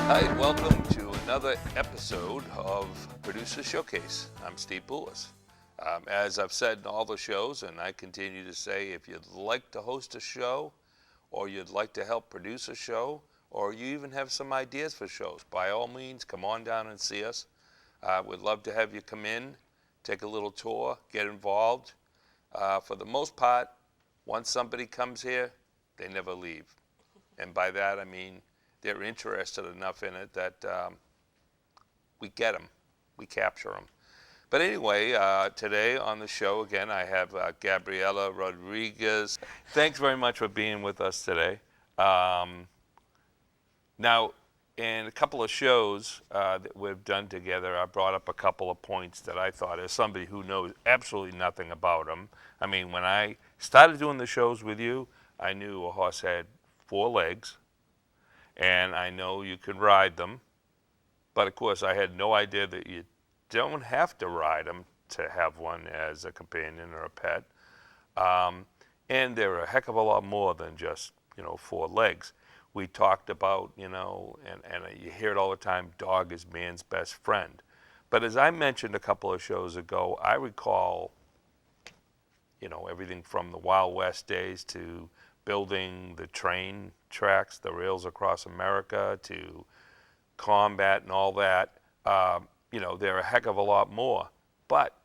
Hi, welcome to another episode of Producer Showcase. I'm Steve Poulos. As I've said in all the shows, and I continue to say, if you'd like to host a show, or you'd like to help produce a show, or you even have some ideas for shows, by all means, come on down and see us. We'd love to have you come in, take a little tour, get involved. For the most part, once somebody comes here, they never leave. And by that, I mean they're interested enough in it that we get them, we capture them. But anyway, today on the show, again, I have Gabriela Rodriguez. Thanks very much for being with us today. Now, in a couple of shows that we've done together, I brought up a couple of points that I thought, as somebody who knows absolutely nothing about them, I mean, when I started doing the shows with you, I knew a horse had 4 legs, and I know you could ride them, but of course I had no idea that you don't have to ride them to have one as a companion or a pet. And they're a heck of a lot more than just, 4 legs. We talked about, and you hear it all the time, dog is man's best friend. But as I mentioned a couple of shows ago, I recall, everything from the Wild West days to building the train tracks, the rails across America, to combat and all that. They're a heck of a lot more. But,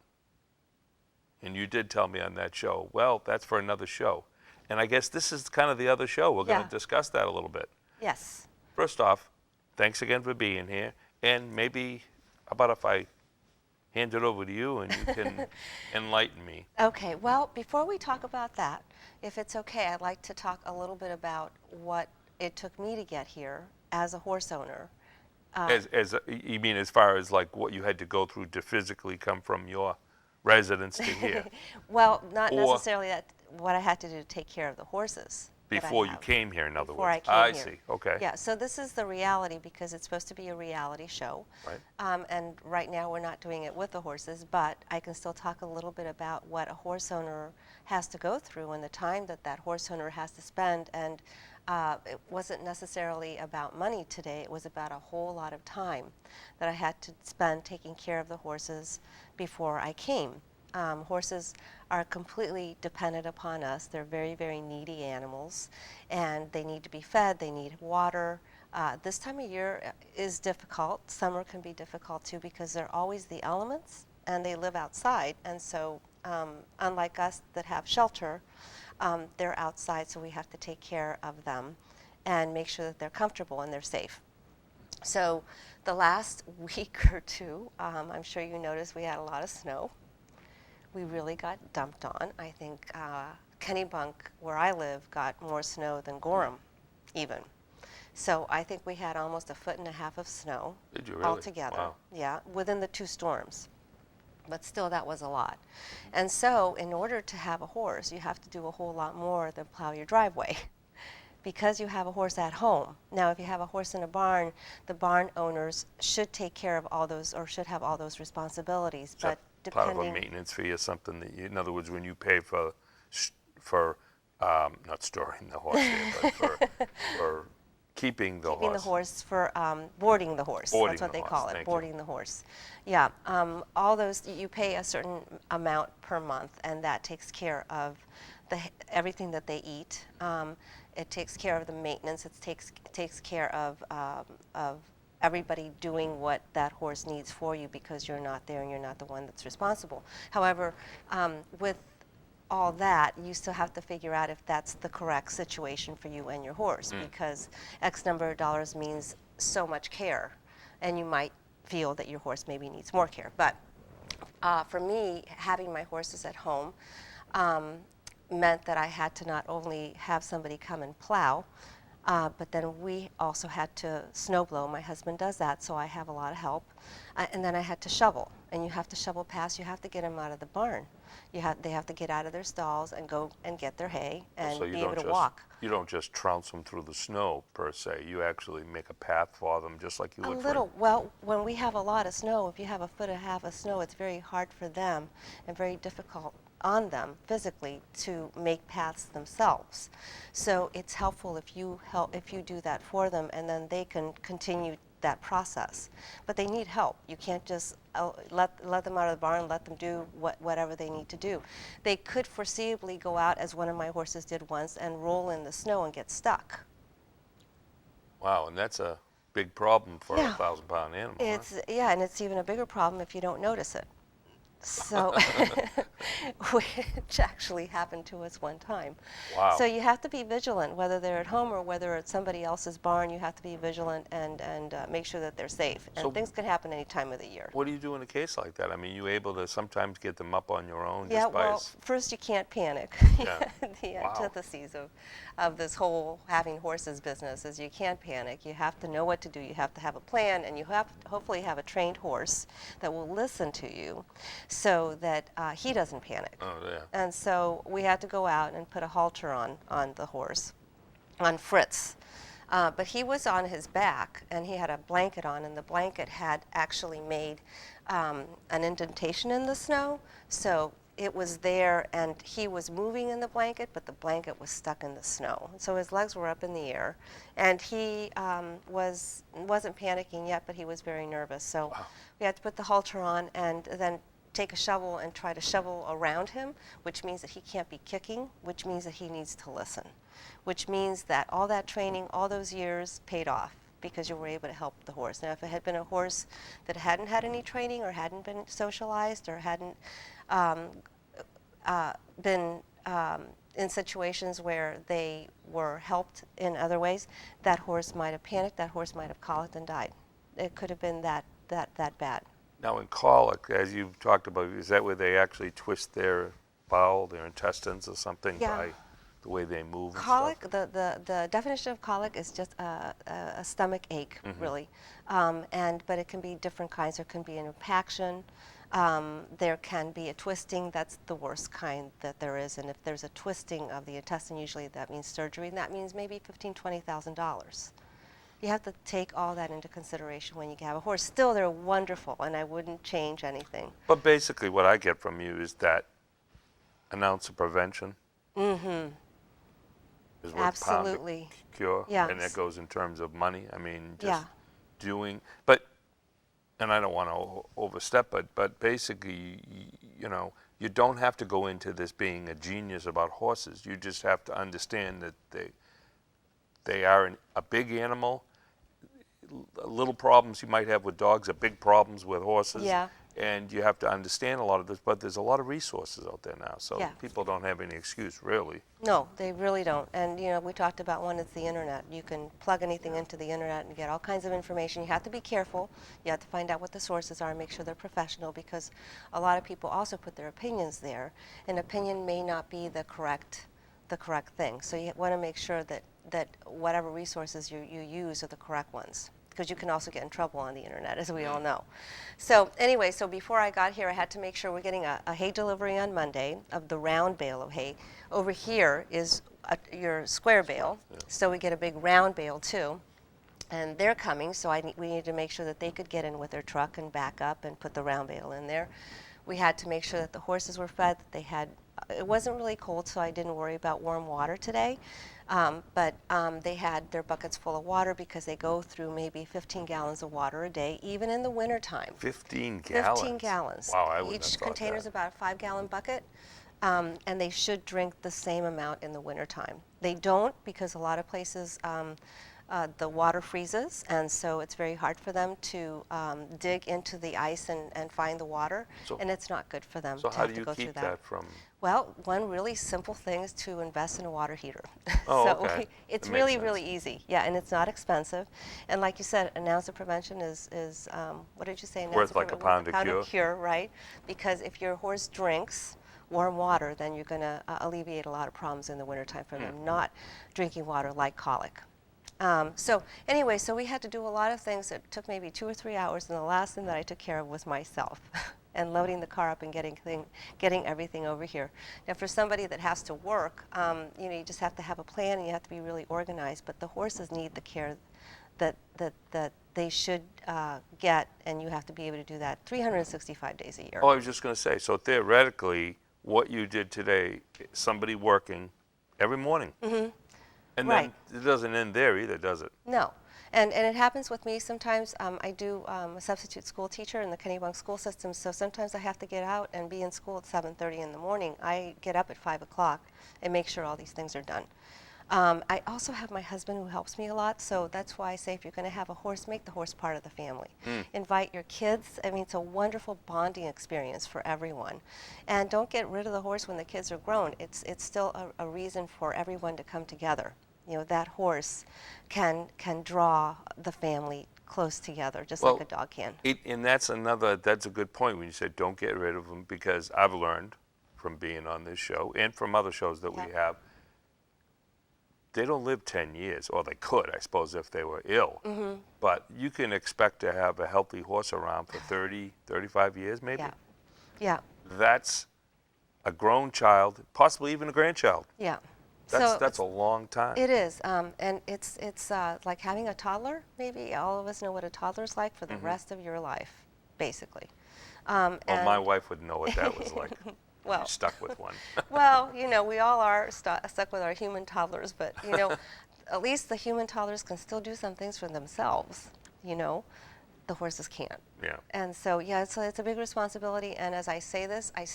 and you did tell me on that show, well, that's for another show. And I guess this is kind of the other show. We're going to discuss that a little bit. Yes. First off, thanks again for being here. And maybe, how about if I hand it over to you and you can enlighten me? Okay, well, before we talk about that, if it's okay, I'd like to talk a little bit about what it took me to get here as a horse owner. You mean as far as like what you had to go through to physically come from your residence to here? Well, not necessarily that, what I had to do to take care of the horses. Before you came here, in other Before words. I came here. See, okay. Yeah, so this is the reality because it's supposed to be a reality show. Right. And right now we're not doing it with the horses, but I can still talk a little bit about what a horse owner has to go through and the time that that horse owner has to spend. And it wasn't necessarily about money today, it was about a whole lot of time that I had to spend taking care of the horses before I came. Horses are completely dependent upon us. They're very, very needy animals, and they need to be fed, they need water. This time of year is difficult. Summer can be difficult too because they're always the elements, and they live outside. And so, unlike us that have shelter, they're outside, so we have to take care of them and make sure that they're comfortable and they're safe. So the last week or two, I'm sure you noticed we had a lot of snow. We really got dumped on. I think Kennebunk, where I live, got more snow than Gorham, even. So I think we had almost 1.5 feet of snow. Did you really? Altogether. Wow. Yeah, within the 2 storms. But still, that was a lot. And so in order to have a horse, you have to do a whole lot more than plow your driveway because you have a horse at home. Now, if you have a horse in a barn, the barn owners should take care of all those, or should have all those responsibilities. But part of a maintenance fee is something that you, in other words, when you pay for not storing the horse here, but for keeping the horse. For boarding the horse. Boarding That's what the they horse, call it, thank you. boarding the horse. Yeah, all those, you pay a certain amount per month, and that takes care of everything that they eat. It takes care of the maintenance. It takes care of everybody doing what that horse needs for you because you're not there and you're not the one that's responsible. However, with all that, you still have to figure out if that's the correct situation for you and your horse because X number of dollars means so much care, and you might feel that your horse maybe needs more care. But for me, having my horses at home meant that I had to not only have somebody come and plow, but then we also had to snow blow. My husband does that, so I have a lot of help. And then I had to shovel, and you have to shovel past. You have to get them out of the barn. They have to get out of their stalls and go and get their hay and So be able to walk. You don't just trounce them through the snow, per se. You actually make a path for them, just like you would for... Well, when we have a lot of snow, if you have 1.5 feet of snow, it's very hard for them and very difficult on them physically to make paths themselves. So it's helpful if you do that for them, and then they can continue that process. But they need help. You can't just let them out of the barn, let them do whatever they need to do. They could foreseeably go out, as one of my horses did once, and roll in the snow and get stuck. Wow, and that's a big problem for Yeah. a 1,000-pound animal. Huh? Yeah, and it's even a bigger problem if you don't notice it. So, which actually happened to us one time. Wow. So you have to be vigilant, whether they're at home or whether it's somebody else's barn. You have to be vigilant and make sure that they're safe. And So- things can happen any time of the year. What do you do in a case like that? I mean, you able to sometimes get them up on your own Yeah, just by well, first you can't panic. Yeah. The Wow. antitheses of this whole having horses business is you can't panic. You have to know what to do. You have to have a plan, and you have to hopefully have a trained horse that will listen to you so that he doesn't panic. Oh, yeah. And so we had to go out and put a halter on the horse, on Fritz. But he was on his back, and he had a blanket on, and the blanket had actually made an indentation in the snow. So it was there, and he was moving in the blanket, but the blanket was stuck in the snow. So his legs were up in the air, and he wasn't panicking yet, but he was very nervous. So Wow. we had to put the halter on and then take a shovel and try to shovel around him, which means that he can't be kicking, which means that he needs to listen, which means that all that training, all those years paid off because you were able to help the horse. Now, if it had been a horse that hadn't had any training or hadn't been socialized or hadn't been in situations where they were helped in other ways, that horse might have panicked, that horse might have colicked and died. It could have been that bad. Now, in colic, as you've talked about, is that where they actually twist their bowel, their intestines or something Yeah. by the way they move and Colic, stuff? the definition of colic is just a stomach ache, really. But it can be different kinds. There can be an impaction. There can be a twisting. That's the worst kind that there is. And if there's a twisting of the intestine, usually that means surgery, and that means maybe $15,000, $20,000. You have to take all that into consideration when you have a horse. Still, they're wonderful, and I wouldn't change anything. But basically what I get from you is that an ounce of prevention Mm-hmm. is worth a pound Absolutely. of cure. Yes. And that goes in terms of money. I mean, just Yeah. doing, but, and I don't want to overstep it, but basically, you know, you don't have to go into this being a genius about horses. You just have to understand that they are a big animal. Little problems you might have with dogs are big problems with horses. Yeah. And you have to understand a lot of this, but there's a lot of resources out there now, so Yeah. people don't have any excuse, really. No, they really don't. And, you know, we talked about one, it's the internet. You can plug anything into the internet and get all kinds of information. You have to be careful. You have to find out what the sources are and make sure they're professional, because a lot of people also put their opinions there. An opinion may not be the correct thing. So you want to make sure that whatever resources you use are the correct ones, because you can also get in trouble on the internet, as we all know. So anyway, so before I got here, I had to make sure we're getting a hay delivery on Monday of the round bale of hay. Over here is your square bale, so we get a big round bale too. And they're coming, so we needed to make sure that they could get in with their truck and back up and put the round bale in there. We had to make sure that the horses were fed, that they had, it wasn't really cold, so I didn't worry about warm water today. But they had their buckets full of water because they go through maybe 15 gallons of water a day, even in the wintertime. 15 gallons? 15 gallons. Wow, I wouldn't Each have thought container is that. about a 5-gallon bucket, and they should drink the same amount in the wintertime. They don't, because a lot of places the water freezes, and so it's very hard for them to dig into the ice and find the water, So- and it's not good for them So to how have do to you go through keep that. that from, Well, one really simple thing is to invest in a water heater. Oh, So okay. it's That makes really, sense. really easy. Yeah, and it's not expensive. And like you said, an ounce of prevention is what did you say? An ounce Worth of like a prevention- pound of cure. right? Because if your horse drinks warm water, then you're going to alleviate a lot of problems in the wintertime from them not drinking water, like colic. So anyway, so we had to do a lot of things that took maybe 2 or 3 hours, and the last thing that I took care of was myself and loading the car up and getting everything over here. Now, for somebody that has to work, you know, you just have to have a plan and you have to be really organized, but the horses need the care that they should get, and you have to be able to do that 365 days a year. oh, I was just going to say, so theoretically, what you did today, somebody working every morning. Mm-hmm. And Right. then it doesn't end there either, does it? No. And it happens with me sometimes. I do a substitute school teacher in the Kennebunk school system, so sometimes I have to get out and be in school at 7:30 in the morning. I get up at 5 o'clock and make sure all these things are done. I also have my husband who helps me a lot, so that's why I say if you're going to have a horse, make the horse part of the family. Invite your kids. I mean, it's a wonderful bonding experience for everyone. And don't get rid of the horse when the kids are grown. It's still a reason for everyone to come together. You know, that horse can draw the family close together, just like a dog can. And that's a good point when you said don't get rid of them, because I've learned from being on this show and from other shows that we have, they don't live 10 years, or they could, I suppose, if they were ill. But you can expect to have a healthy horse around for 30, 35 years, maybe? Yeah. That's a grown child, possibly even a grandchild. Yeah. That's a long time. It is, and it's like having a toddler. Maybe all of us know what a toddler's like for the rest of your life, basically. Well, my wife would know what that was like. Well, You're stuck with one. well, you know, we all are stuck with our human toddlers, but you know, at least the human toddlers can still do some things for themselves. You know, the horses can't. Yeah. And so, yeah, it's a big responsibility. And as I say this, I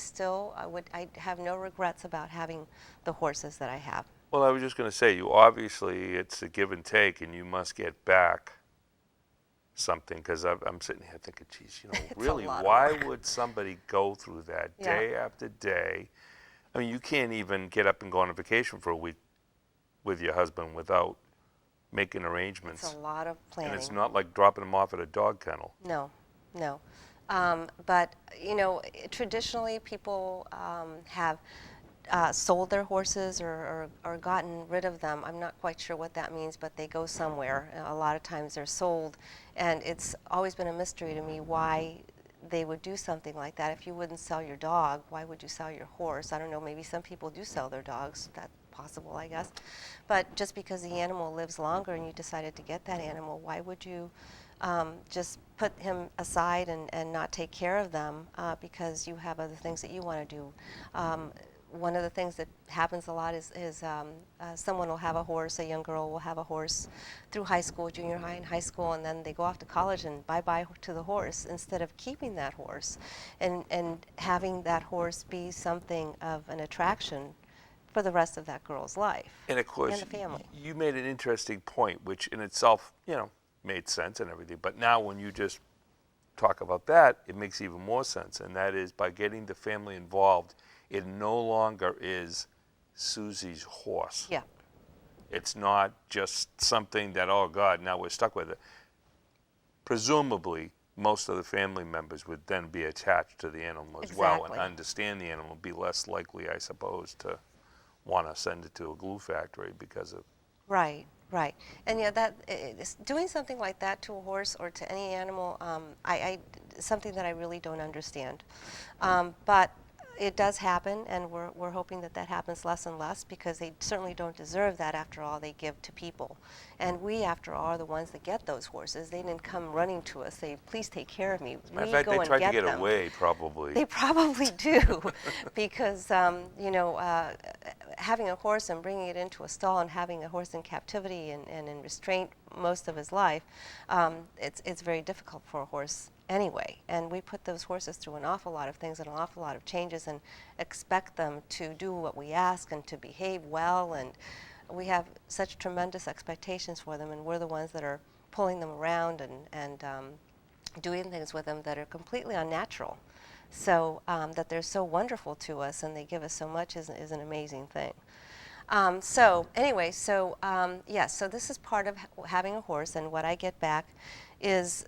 have no regrets about having the horses that I have. Well, I was just going to say, you obviously, it's a give and take, and you must get back something, because I'm sitting here thinking, geez, you know, really, why would somebody go through that day after day? I mean, you can't even get up and go on a vacation for a week with your husband without making arrangements. It's a lot of planning. And it's not like dropping them off at a dog kennel. No. But, you know, traditionally people have sold their horses or gotten rid of them. I'm not quite sure what that means, but they go somewhere. A lot of times they're sold, and it's always been a mystery to me why they would do something like that. If you wouldn't sell your dog, why would you sell your horse? I don't know, maybe some people do sell their dogs. That's possible, I guess. But just because the animal lives longer and you decided to get that animal, why would you just put him aside and not take care of them because you have other things that you want to do? One of the things that happens a lot is someone will have a horse, a young girl will have a horse through high school, junior high and high school, and then they go off to college and bye-bye to the horse instead of keeping that horse and having that horse be something of an attraction for the rest of that girl's life and of course, and the family. You made an interesting point, which in itself, you know, made sense and everything. But now when you just talk about that, it makes even more sense, and that is by getting the family involved, it no longer is Susie's horse. Yeah. It's not just something that, oh God, now we're stuck with it. Presumably, most of the family members would then be attached to the animal as well and understand the animal, be less likely, I suppose, to want to send it to a glue factory because of... Right. And yeah, doing something like that to a horse or to any animal, something that I really don't understand. But it does happen, and we're hoping that happens less and less, because they certainly don't deserve that. After all, they give to people, and we, after all, are the ones that get those horses. They didn't come running to us, say, please take care of me. In fact, they tried to get away, probably. They probably do, because you know, having a horse and bringing it into a stall and having a horse in captivity and in restraint most of his life, it's very difficult for a horse anyway. And we put those horses through an awful lot of things and an awful lot of changes and expect them to do what we ask and to behave well, and we have such tremendous expectations for them, and we're the ones that are pulling them around and doing things with them that are completely unnatural. So that they're so wonderful to us and they give us so much is an amazing thing. So anyway, so this is part of having a horse, and what I get back is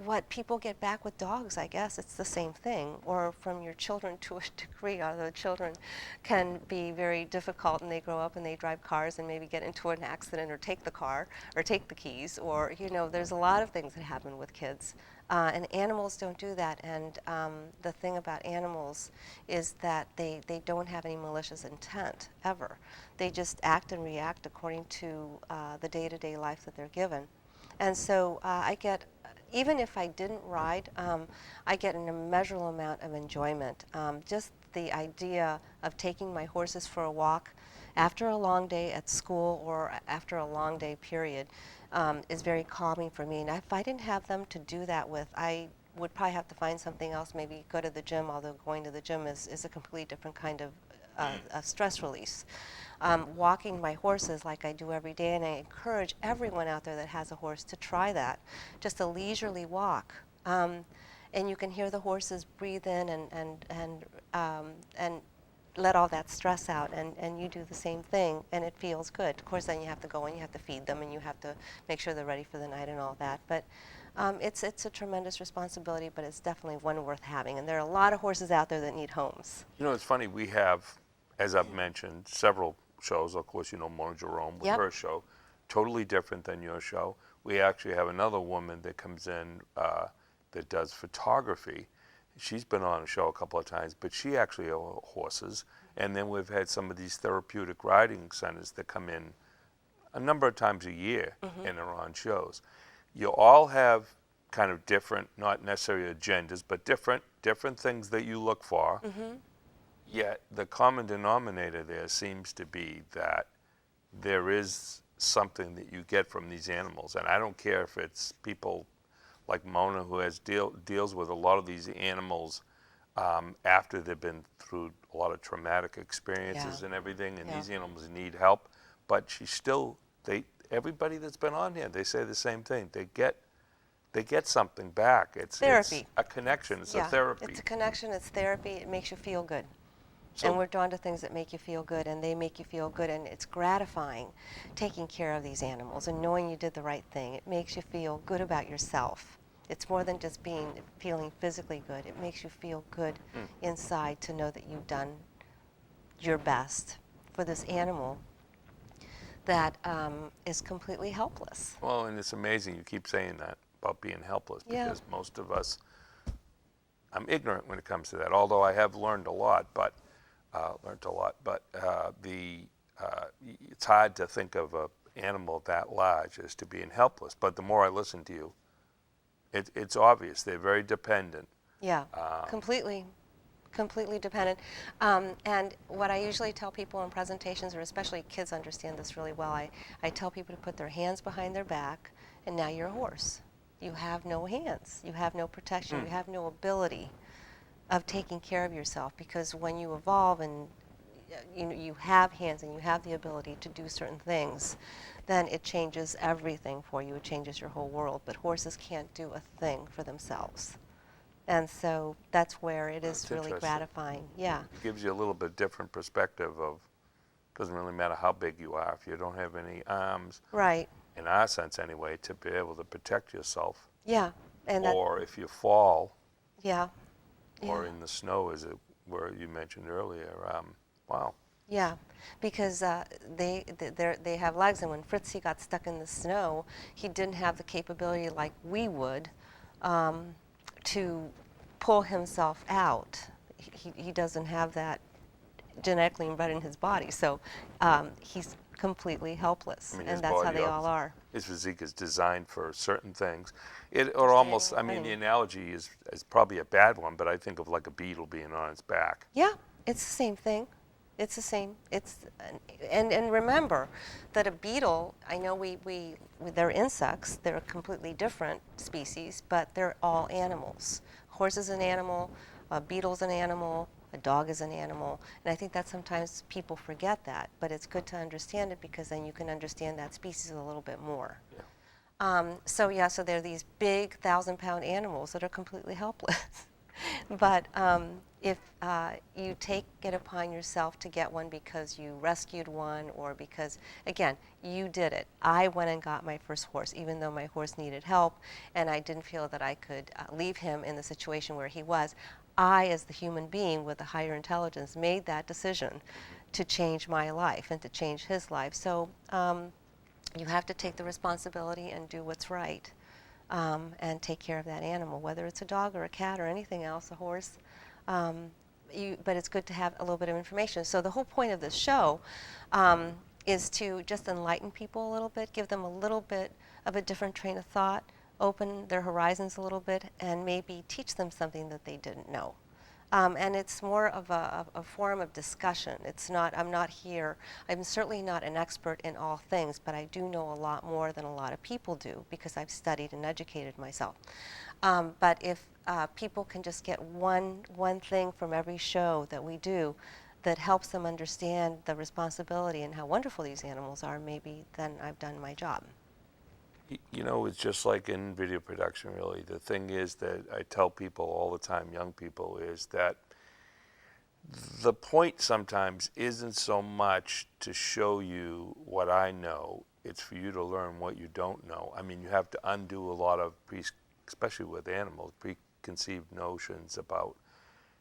what people get back with dogs. I guess it's the same thing, or from your children to a degree, although children can be very difficult and they grow up and they drive cars and maybe get into an accident or take the car or take the keys, or, you know, there's a lot of things that happen with kids. And animals don't do that, and the thing about animals is that they don't have any malicious intent, ever. They just act and react according to the day-to-day life that they're given. And so I get, even if I didn't ride, I get an immeasurable amount of enjoyment. Just the idea of taking my horses for a walk after a long day at school or after a long day period, is very calming for me. And if I didn't have them to do that with, I would probably have to find something else, maybe go to the gym, although going to the gym is a completely different kind of stress release. Walking my horses like I do every day, and I encourage everyone out there that has a horse to try that, just a leisurely walk. And you can hear the horses breathe in and let all that stress out, and you do the same thing, and it feels good. Of course, then you have to go and you have to feed them, and you have to make sure they're ready for the night and all that. But it's a tremendous responsibility, but it's definitely one worth having. And there are a lot of horses out there that need homes. You know, it's funny, we have, as I've mentioned, several shows. Of course, you know Mona Jerome with Yep. her show, totally different than your show. We actually have another woman that comes in that does photography. She's been on a show a couple of times, but she actually owns horses. And then we've had some of these therapeutic riding centers that come in a number of times a year and are on shows. You all have kind of different, not necessarily agendas, but different things that you look for. Yet the common denominator there seems to be that there is something that you get from these animals. And I don't care if it's people like Mona, who has deals with a lot of these animals after they've been through a lot of traumatic experiences and everything, and these animals need help. But she still, everybody that's been on here, they say the same thing. They get something back. It's Therapy. It's a connection. It's a therapy. It's a connection. It's therapy. It makes you feel good. So- And we're drawn to things that make you feel good, and they make you feel good, and it's gratifying taking care of these animals and knowing you did the right thing. It makes you feel good about yourself. It's more than just feeling physically good. It makes you feel good inside to know that you've done your best for this animal that is completely helpless. Well, and it's amazing you keep saying that about being helpless, because most of us, I'm ignorant when it comes to that, although I have learned a lot, but it's hard to think of an animal that large as to being helpless. But the more I listen to you, it's obvious they're very dependent. Yeah, completely dependent. And what I usually tell people in presentations, or especially kids understand this really well, I tell people to put their hands behind their back, and now you're a horse. You have no hands. You have no protection. You have no ability of taking care of yourself, because when you evolve and you have hands and you have the ability to do certain things, then it changes everything for you. It changes your whole world. But horses can't do a thing for themselves. And so that's where it is really gratifying. Yeah. It gives you a little bit different perspective of, doesn't really matter how big you are, if you don't have any arms, Right. in our sense anyway, to be able to protect yourself. Yeah. And Or if you fall, yeah. or in the snow, as it where you mentioned earlier. Wow. Yeah, because they have legs, and when Fritzy got stuck in the snow, he didn't have the capability like we would to pull himself out. He doesn't have that genetically embedded in his body, so he's completely helpless, I mean, and his that's how body they all are. His physique is designed for certain things. Or almost, I mean, the analogy is probably a bad one, but I think of like a beetle being on its back. Yeah, it's the same thing. It's the same. And remember that a beetle, I know they're insects, they're a completely different species, but they're all animals. Horse is an animal, a beetle's an animal, a dog is an animal, and I think that sometimes people forget that, but it's good to understand it, because then you can understand that species a little bit more. Yeah. So they're these big 1,000-pound animals that are completely helpless. But if you take it upon yourself to get one because you rescued one, or because, again, you did it. I went and got my first horse, even though my horse needed help, and I didn't feel that I could leave him in the situation where he was. I, as the human being with a higher intelligence, made that decision to change my life and to change his life. So you have to take the responsibility and do what's right. And take care of that animal, whether it's a dog or a cat or anything else, a horse. But it's good to have a little bit of information. So the whole point of this show is to just enlighten people a little bit, give them a little bit of a different train of thought, open their horizons a little bit, and maybe teach them something that they didn't know. And it's more of a forum of discussion. I'm not here, I'm certainly not an expert in all things, but I do know a lot more than a lot of people do because I've studied and educated myself. But if people can just get one thing from every show that we do that helps them understand the responsibility and how wonderful these animals are, maybe then I've done my job. You know, it's just like in video production, really. The thing is that I tell people all the time, young people, is that the point sometimes isn't so much to show you what I know, it's for you to learn what you don't know. I mean, you have to undo a lot of, especially with animals, preconceived notions about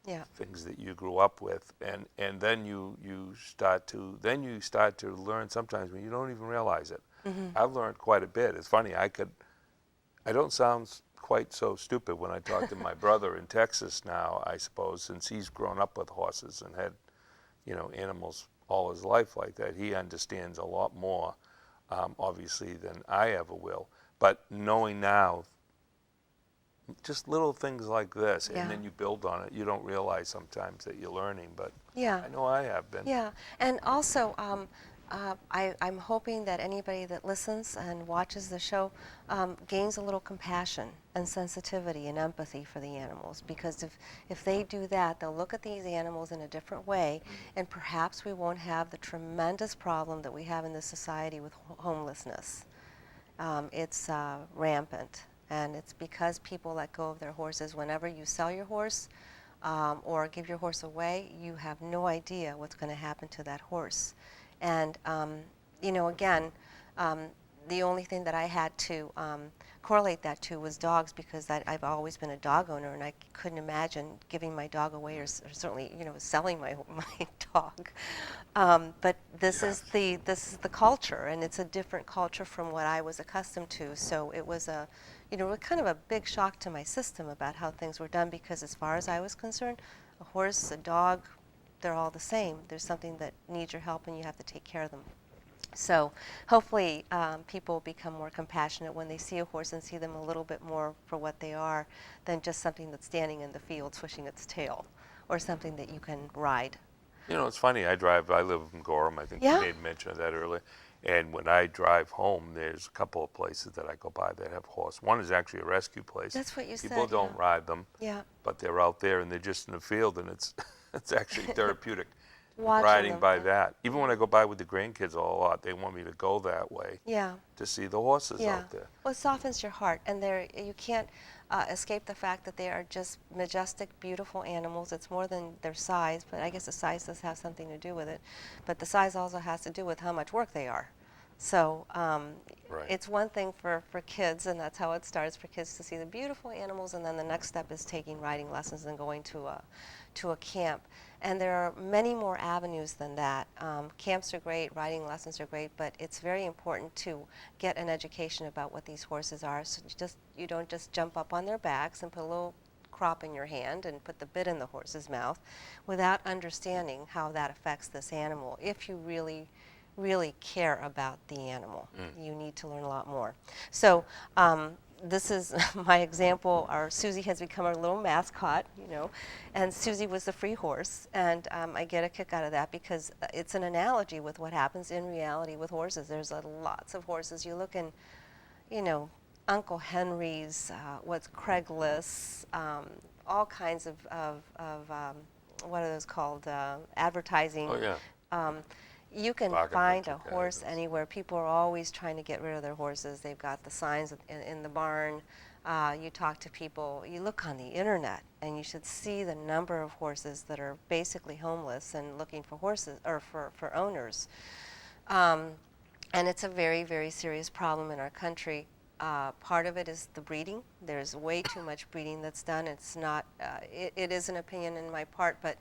Yeah. things that you grew up with, and then you start to learn sometimes when you don't even realize it. I've learned quite a bit. It's funny, I don't sound quite so stupid when I talk to my brother in Texas now, I suppose, since he's grown up with horses and had, animals all his life like that. He understands a lot more, obviously, than I ever will. But knowing now, just little things like this, Yeah. and then you build on it. You don't realize sometimes that you're learning, but Yeah. I know I have been. Yeah, and also I'm hoping that anybody that listens and watches the show gains a little compassion and sensitivity and empathy for the animals, because if they do that, they'll look at these animals in a different way, and perhaps we won't have the tremendous problem that we have in this society with homelessness. It's rampant, and it's because people let go of their horses. Whenever you sell your horse, or give your horse away, you have no idea what's going to happen to that horse. And, again, the only thing that I had to correlate that to was dogs, because I've always been a dog owner, and I couldn't imagine giving my dog away, or certainly, selling my dog. But this is the culture, and it's a different culture from what I was accustomed to. So it was kind of a big shock to my system about how things were done, because as far as I was concerned, a horse, a dog, they're all the same. There's something that needs your help, and you have to take care of them. So hopefully people become more compassionate when they see a horse and see them a little bit more for what they are than just something that's standing in the field swishing its tail, or something that you can ride. It's funny, I live in Gorham, I think Yeah. you made mention of that earlier. And when I drive home, there's a couple of places that I go by that have horse. One is actually a rescue place. That's what you said. People don't Yeah. ride them, Yeah. but they're out there and they're just in the field, and it's it's actually therapeutic Watching riding them, by yeah. that. Even when I go by with the grandkids a lot, they want me to go that way Yeah. to see the horses Yeah. out there. Well, it softens your heart, and you can't escape the fact that they are just majestic, beautiful animals. It's more than their size, but I guess the size does have something to do with it. But the size also has to do with how much work they are. So Right. it's one thing for kids, and that's how it starts, for kids to see the beautiful animals, and then the next step is taking riding lessons and going to a camp. And there are many more avenues than that. Camps are great, riding lessons are great, but it's very important to get an education about what these horses are. So you don't just jump up on their backs and put a little crop in your hand and put the bit in the horse's mouth without understanding how that affects this animal. If you really care about the animal, you need to learn a lot more. So this is my example. Our Susie has become our little mascot, and Susie was the free horse, and I get a kick out of that because it's an analogy with what happens in reality with horses. There's lots of horses. You look in, Uncle Henry's, what's Craigslist, all kinds of what are those called, advertising. Oh, yeah. You can Bargain find bin a horse competitors. anywhere. People are always trying to get rid of their horses. They've got the signs in the barn. You talk to people. You look on the internet, and you should see the number of horses that are basically homeless and looking for horses, or for owners. And it's a very, very serious problem in our country. Part of it is the breeding. There's way too much breeding that's done. It's not. It is an opinion in my part, but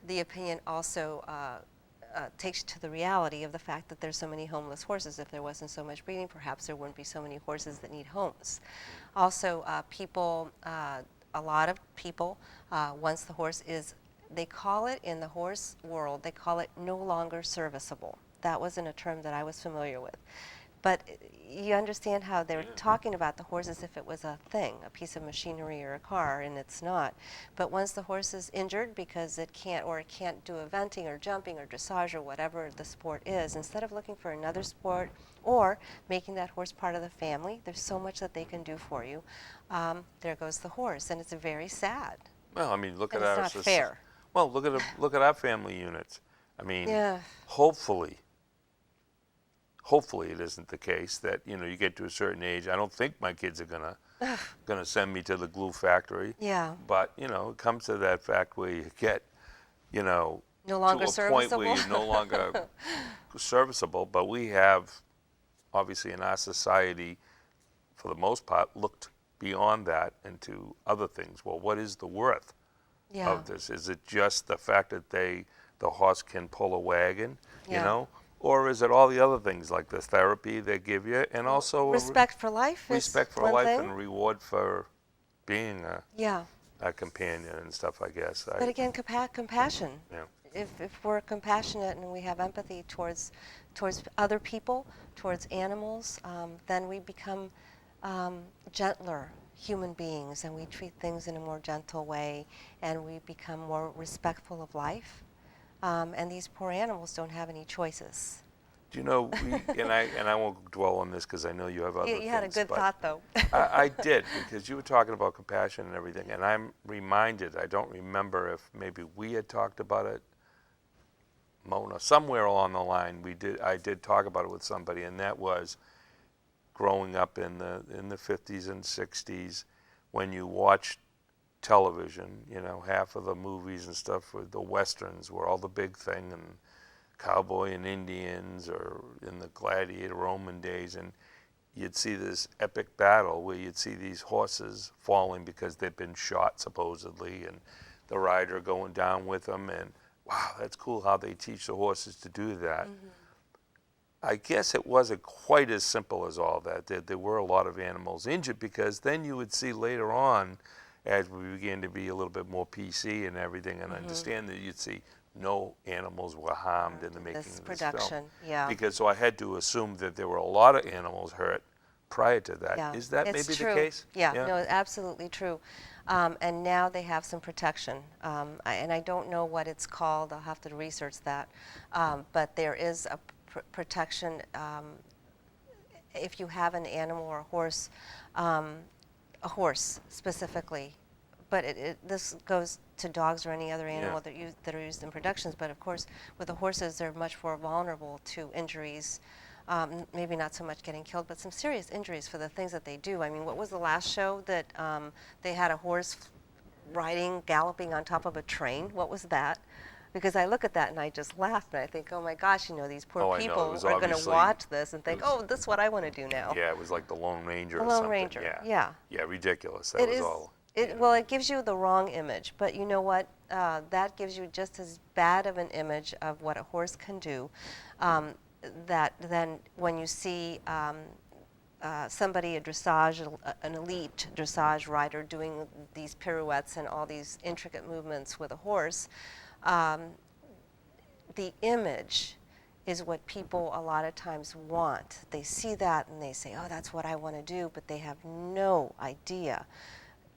the opinion also takes you to the reality of the fact that there's so many homeless horses. If there wasn't so much breeding, perhaps there wouldn't be so many horses that need homes. Also, a lot of people, once the horse is, they call it in the horse world, they call it no longer serviceable. That wasn't a term that I was familiar with. But you understand how they're talking about the horse as if it was a thing, a piece of machinery or a car, and it's not. But once the horse is injured because it can't do eventing or jumping or dressage or whatever the sport is, instead of looking for another sport or making that horse part of the family, there's so much that they can do for you. There goes the horse, and it's very sad. Well, I mean, look And at it's our not fair. Well, look at our family units. I mean, Yeah. hopefully it isn't the case that you get to a certain age. I don't think my kids are gonna send me to the glue factory. Yeah. But it comes to that fact where you get No longer to a point serviceable. where you're no longer serviceable. But we have obviously in our society, for the most part, looked beyond that into other things. Well, what is the worth Yeah. of this? Is it just the fact that the horse can pull a wagon, Yeah. Or is it all the other things like the therapy they give you, and also Respect for life is respect for one life thing. and reward for being Yeah. a companion and stuff, I guess. But again, compassion. Yeah. If we're compassionate and we have empathy towards other people, towards animals, then we become gentler human beings, and we treat things in a more gentle way, and we become more respectful of life. And these poor animals don't have any choices. Do you know, and I won't dwell on this because I know you have other things. You had a good but thought, though. I did, because you were talking about compassion and everything, and I'm reminded, I don't remember if maybe we had talked about it, Mona, somewhere along the line I did talk about it with somebody, and that was growing up in the 50s and 60s when you watched television, half of the movies and stuff with the westerns were all the big thing, and cowboy and Indians, or in the gladiator Roman days, and you'd see this epic battle where you'd see these horses falling because they'd been shot supposedly, and the rider going down with them, and wow, that's cool how they teach the horses to do that. Mm-hmm. I guess it wasn't quite as simple as all that. There were a lot of animals injured, because then you would see later on, as we began to be a little bit more PC and everything, and understand that you'd see no animals were harmed in the making of this production. film. Yeah. Because so I had to assume that there were a lot of animals hurt prior to that. Yeah. Is that It's maybe true. the case? Yeah, no, it's absolutely true. And now they have some protection. And I don't know what it's called. I'll have to research that. But there is a protection if you have an animal or a horse specifically. But this goes to dogs or any other animal that are used in productions. But of course, with the horses, they're much more vulnerable to injuries. Maybe not so much getting killed, but some serious injuries for the things that they do. I mean, what was the last show that they had a horse galloping on top of a train? What was that? Because I look at that and I just laugh, and I think, oh my gosh, these poor people are going to watch this and think, oh, this is what I want to do now. Yeah, it was like the Lone Ranger or The Lone something. Ranger, yeah. Yeah, ridiculous. That was all. Well, it gives you the wrong image, but you know what? That gives you just as bad of an image of what a horse can do. That then when you see somebody, an elite dressage rider doing these pirouettes and all these intricate movements with a horse, the image is what people a lot of times want. They see that and they say, oh, that's what I want to do, but they have no idea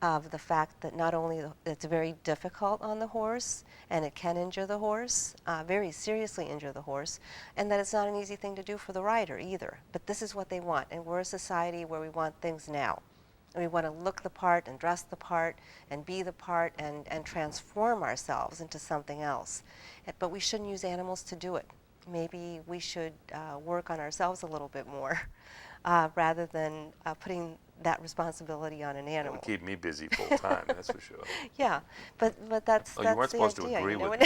of the fact that not only it's very difficult on the horse, and it can injure the horse, very seriously injure the horse, and that it's not an easy thing to do for the rider either. But this is what they want, and we're a society where we want things now. And we want to look the part and dress the part and be the part and transform ourselves into something else. But we shouldn't use animals to do it. Maybe we should work on ourselves a little bit more rather than putting that responsibility on an animal. It'll keep me busy full time, that's for sure. Yeah, but that's you the weren't supposed idea. to agree with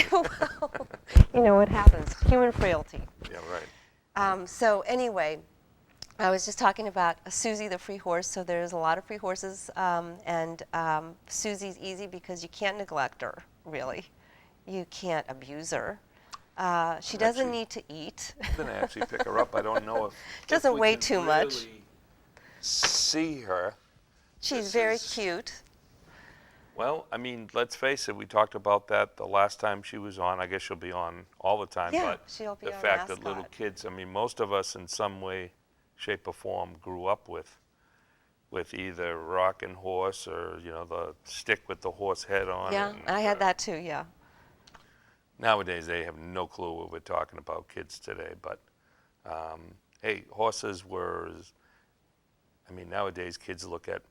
me. What happens? Human frailty. Yeah, right. So anyway, I was just talking about Susie, the free horse. So there's a lot of free horses, and Susie's easy because you can't neglect her, really. You can't abuse her. She doesn't need to eat. I'm going to actually pick her up. I don't know if doesn't we weigh can too much. really see her. She's very cute. Well, I mean, let's face it. We talked about that the last time she was on. I guess she'll be on all the time. Yeah, but she'll be the our fact that mascot. little kids, I mean, most of us in some way, shape or form grew up with either rocking horse or, you know, the stick with the horse head on Yeah, it. And, I had that too, yeah. nowadays, they have no clue what we're talking about, kids today. But, hey, horses were, I mean, nowadays kids look at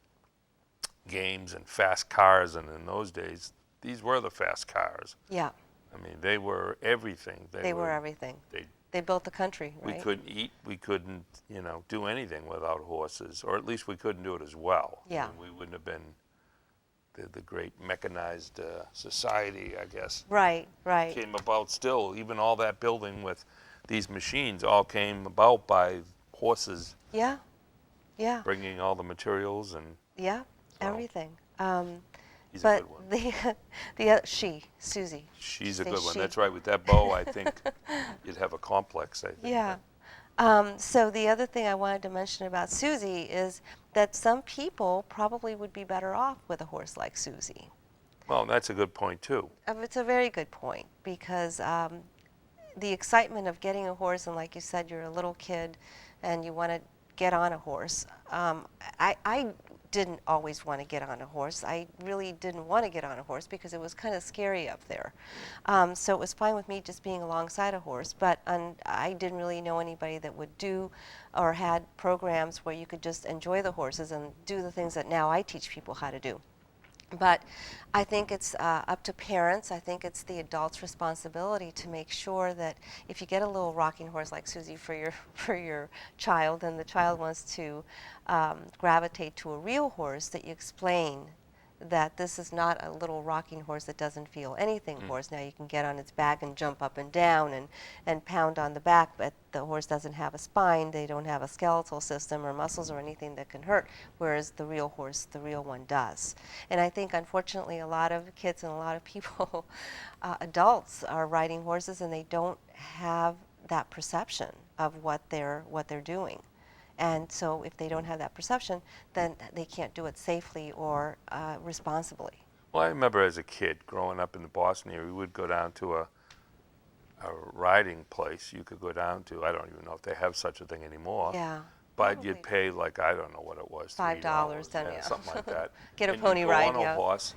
games and fast cars, and in those days, these were the fast cars. Yeah, I mean, they were everything. they were everything. They, They built the country, we right? couldn't eat, we couldn't, you know, do anything without horses, or at least we couldn't do it as well. Yeah. I mean, we wouldn't have been the great mechanized society, I guess. Right, right. Came about still, even all that building with these machines all came about by horses Yeah, yeah, bringing all the materials, and yeah, So, everything. he's a But good one. Susie. She's a say good one. she. That's right. With that bow, I think you'd have a complex, I think. Yeah. So the other thing I wanted to mention about Susie is that some people probably would be better off with a horse like Susie. Well, that's a good point, too. It's a very good point because the excitement of getting a horse, and like you said, you're a little kid and you want to get on a horse. I didn't always want to get on a horse. I really didn't want to get on a horse because it was kind of scary up there. So it was fine with me just being alongside a horse, but I didn't really know anybody that would do or had programs where you could just enjoy the horses and do the things that now I teach people how to do. But I think it's up to parents. I think it's the adult's responsibility to make sure that if you get a little rocking horse like Susie for your child, and the child wants to gravitate to a real horse, that you explain that this is not a little rocking horse that doesn't feel anything horse. Now you can get on its back and jump up and down and pound on the back, but the horse doesn't have a spine, they don't have a skeletal system or muscles or anything that can hurt, whereas the real horse, the real one, does. And I think unfortunately a lot of kids and a lot of people, adults, are riding horses and they don't have that perception of what they're doing. And so if they don't have that perception, then they can't do it safely or responsibly. Well, I remember as a kid growing up in the Boston area, we would go down to a riding place you could go down to. I don't even know if they have such a thing anymore. Yeah. But probably you'd pay, like, I don't know what it was. $5 then, yeah. Something like that. Get a And pony you'd go ride, on a yeah. horse,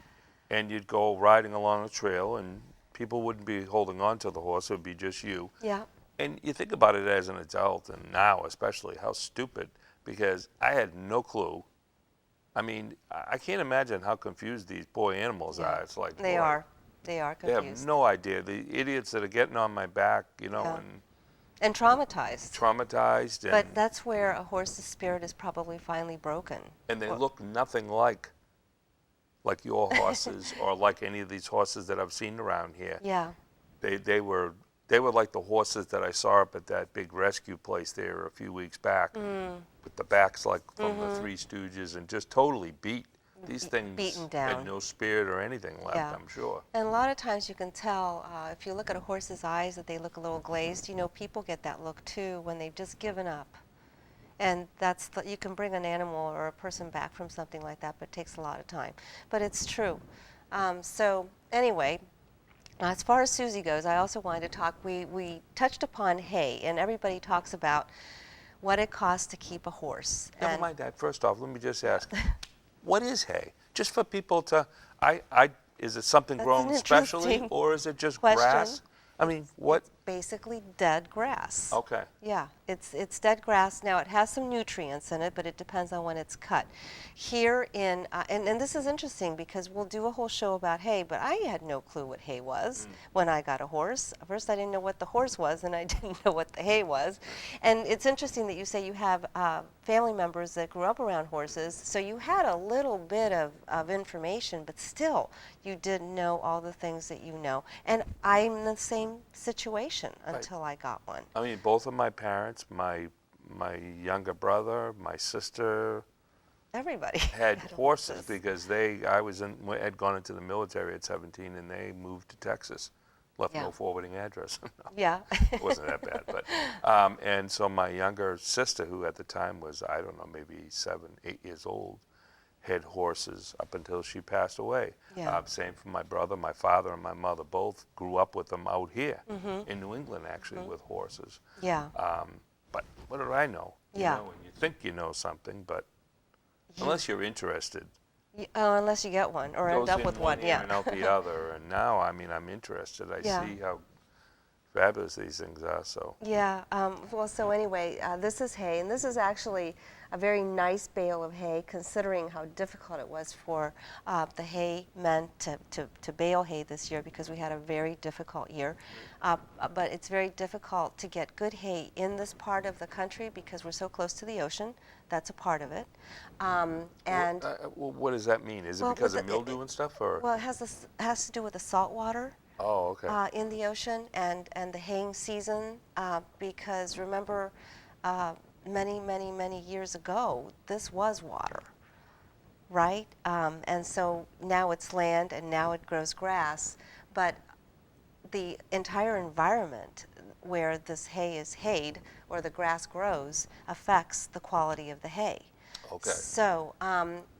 and you'd go riding along a trail, and people wouldn't be holding on to the horse. It would be just you. Yeah. And you think about it as an adult, and now especially, how stupid, because I had no clue. I mean, I can't imagine how confused these poor animals Yeah. are. It's like, They boy, are. They are They have confused. no idea. The idiots that are getting on my back, you know, Yeah. and And traumatized. traumatized, But that's where a horse's spirit is probably finally broken. and they Well- look nothing like your horses or like any of these horses that I've seen around here. Yeah. They were like the horses that I saw up at that big rescue place there a few weeks back, with the backs like from the Three Stooges, and just totally beat. These things beaten down. had no spirit or anything left, Yeah. I'm sure. And a lot of times you can tell, if you look at a horse's eyes, that they look a little glazed. You know, people get that look too when they've just given up. And you can bring an animal or a person back from something like that, but it takes a lot of time. But it's true. So anyway, as far as Susie goes, I also wanted to talk, we touched upon hay, and everybody talks about what it costs to keep a horse. Never And mind that. First off, let me just ask, what is hay? Just for people to, is it something That's grown an specially, interesting or is it just question. grass? I mean, what? Basically dead grass. Okay. Yeah, it's dead grass. Now, it has some nutrients in it, but it depends on when it's cut. Here in, and this is interesting because we'll do a whole show about hay, but I had no clue what hay was when I got a horse. First, I didn't know what the horse was, and I didn't know what the hay was. And it's interesting that you say you have family members that grew up around horses, so you had a little bit of information, but still, you didn't know all the things that you know. And I'm in the same situation until I got one. I mean, both of my parents, my younger brother, my sister, Everybody had horses horses. because had gone into the military at 17, and they moved to Texas, left Yeah. no forwarding address. No, Yeah. it wasn't that bad, but and so my younger sister, who at the time was, I don't know, maybe 7, 8 years old, had horses up until she passed away. Yeah. Same for my brother. My father and my mother both grew up with them out here in New England, actually, with horses. Yeah. But what do I know? Yeah. You know, and you think you know something, but You- unless you're interested, unless you get one or end goes up in with one one. ear and out the other. And now, I mean, I'm interested. I Yeah. see how fabulous these things are. So Yeah, well, so anyway, this is hay, and this is actually a very nice bale of hay considering how difficult it was for the hay men to bale hay this year because we had a very difficult year. But it's very difficult to get good hay in this part of the country because we're so close to the ocean. That's a part of it. And well, what does that mean? Is it well, because with of mildew and stuff, or? well, it has to do with the salt water Oh, okay. in the ocean and the haying season because remember many years ago this was water, right? And so now it's land and now it grows grass, but the entire environment where this hay is hayed or the grass grows affects the quality of the hay. Okay. So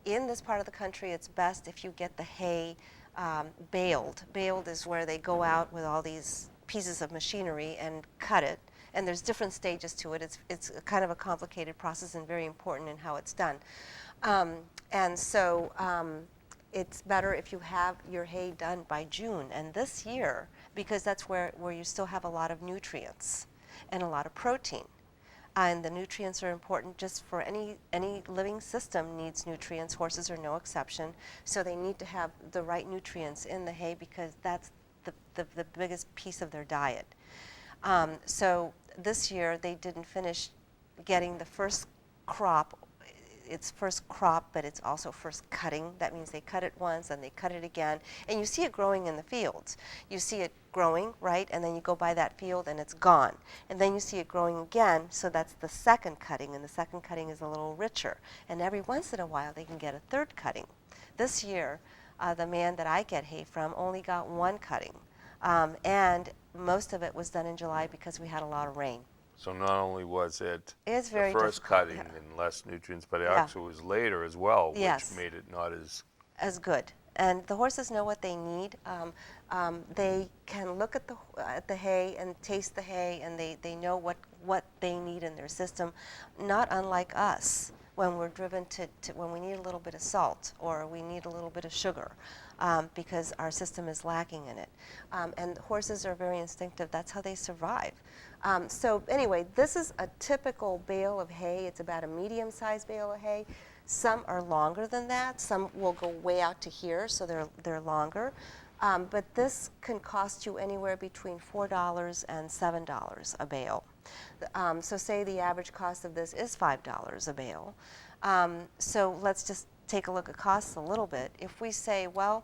in this part of the country, it's best if you get the hay baled. Baled is where they go out with all these pieces of machinery and cut it. And there's different stages to it. It's kind of a complicated process and very important in how it's done. And so it's better if you have your hay done by June. And this year, because that's where you still have a lot of nutrients and a lot of protein. And the nutrients are important just for any living system needs nutrients. Horses are no exception. So they need to have the right nutrients in the hay because that's the biggest piece of their diet. So this year they didn't finish getting the first crop. It's first crop, but it's also first cutting. That means they cut it once and they cut it again. And you see it growing in the fields. You see it growing, right? And then you go by that field and it's gone. And then you see it growing again, so that's the second cutting, and the second cutting is a little richer. And every once in a while they can get a third cutting. This year, the man that I get hay from only got one cutting. And most of it was done in July because we had a lot of rain. So not only was it It's the very first difficult, cutting yeah. and less nutrients, but it Yeah. actually was later as well, which Yes. made it not as. As good. And the horses know what they need. They can look at the hay and taste the hay, and they know what they need in their system, not unlike us when we're driven when we need a little bit of salt or we need a little bit of sugar because our system is lacking in it. And horses are very instinctive. That's how they survive. So anyway, this is a typical bale of hay. It's about a medium-sized bale of hay. Some are longer than that. Some will go way out to here, so they're longer. But this can cost you anywhere between $4 and $7 a bale. So say the average cost of this is $5 a bale. So let's just take a look at costs a little bit. If we say, well,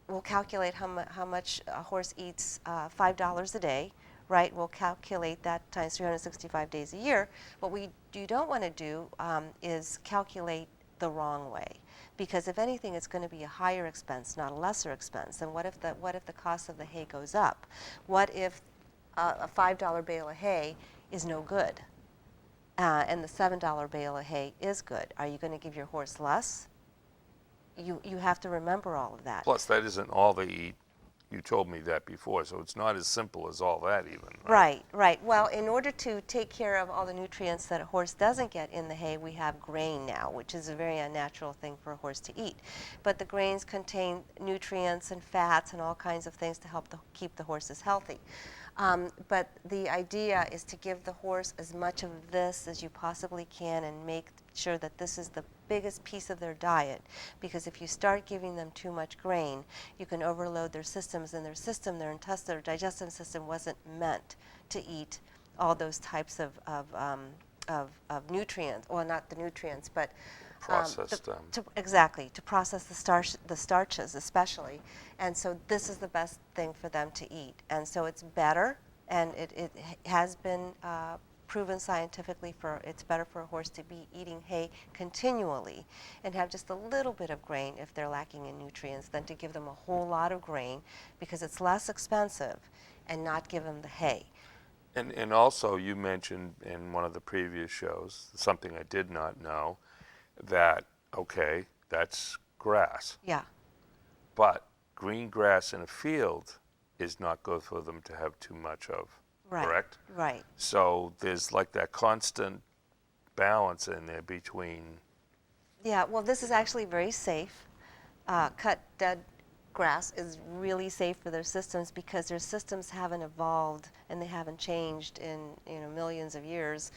we'll calculate how much a horse eats $5 a day, right? We'll calculate that times 365 days a year. What you don't want to do is calculate the wrong way, because if anything, it's going to be a higher expense, not a lesser expense. And what if the cost of the hay goes up? What if a $5 bale of hay is no good, and the $7 bale of hay is good? Are you going to give your horse less? You have to remember all of that. Plus, that isn't all they eat. You told me that before, so it's not as simple as all that even. Right. Well, in order to take care of all the nutrients that a horse doesn't get in the hay, we have grain now, which is a very unnatural thing for a horse to eat. But the grains contain nutrients and fats and all kinds of things to help keep the horses healthy. But the idea is to give the horse as much of this as you possibly can and make sure that this is the biggest piece of their diet, because if you start giving them too much grain, you can overload their systems, and their intestinal, their digestive system wasn't meant to eat all those types of nutrients, well, not the nutrients, but Processed. exactly, to process the starches especially. And so this is the best thing for them to eat. And so it's better, and it has been proven scientifically it's better for a horse to be eating hay continually and have just a little bit of grain if they're lacking in nutrients than to give them a whole lot of grain, because it's less expensive, and not give them the hay. And also, you mentioned in one of the previous shows, something I did not know, that, okay, that's grass. Yeah. But green grass in a field is not good for them to have too much of. Right. correct? Right. So there's like that constant balance in there between. Yeah, well, this is actually very safe. Cut dead grass is really safe for their systems because their systems haven't evolved and they haven't changed in millions of years.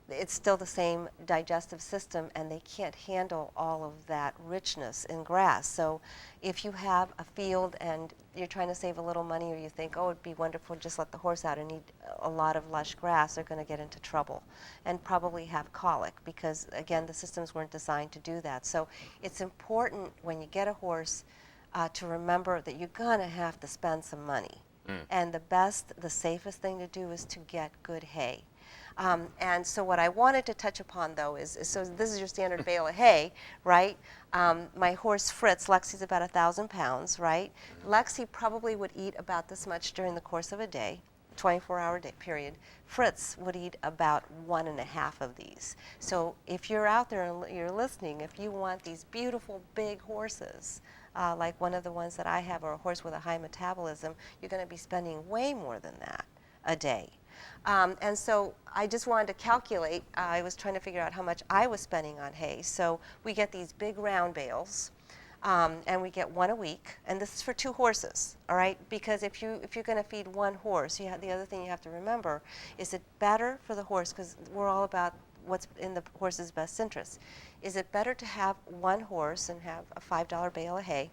It's still the same digestive system, and they can't handle all of that richness in grass. So if you have a field and you're trying to save a little money, or you think, oh, it'd be wonderful, just let the horse out and eat a lot of lush grass, they're going to get into trouble and probably have colic because, again, the systems weren't designed to do that. So it's important when you get a horse to remember that you're going to have to spend some money. And the safest thing to do is to get good hay. And so what I wanted to touch upon, though, is so this is your standard bale of hay, right? My horse Fritz, Lexi's about 1,000 pounds, right? Lexi probably would eat about this much during the course of a day, 24-hour day period. Fritz would eat about 1.5 of these. So if you're out there and you're listening, if you want these beautiful big horses, like one of the ones that I have, or a horse with a high metabolism, you're going to be spending way more than that a day. And so I just wanted to calculate. I was trying to figure out how much I was spending on hay. So we get these big round bales, and we get one a week. And this is for 2 horses, all right? Because if you're going to feed one horse, the other thing you have to remember is it better for the horse, because we're all about what's in the horse's best interest. Is it better to have one horse and have a $5 bale of hay?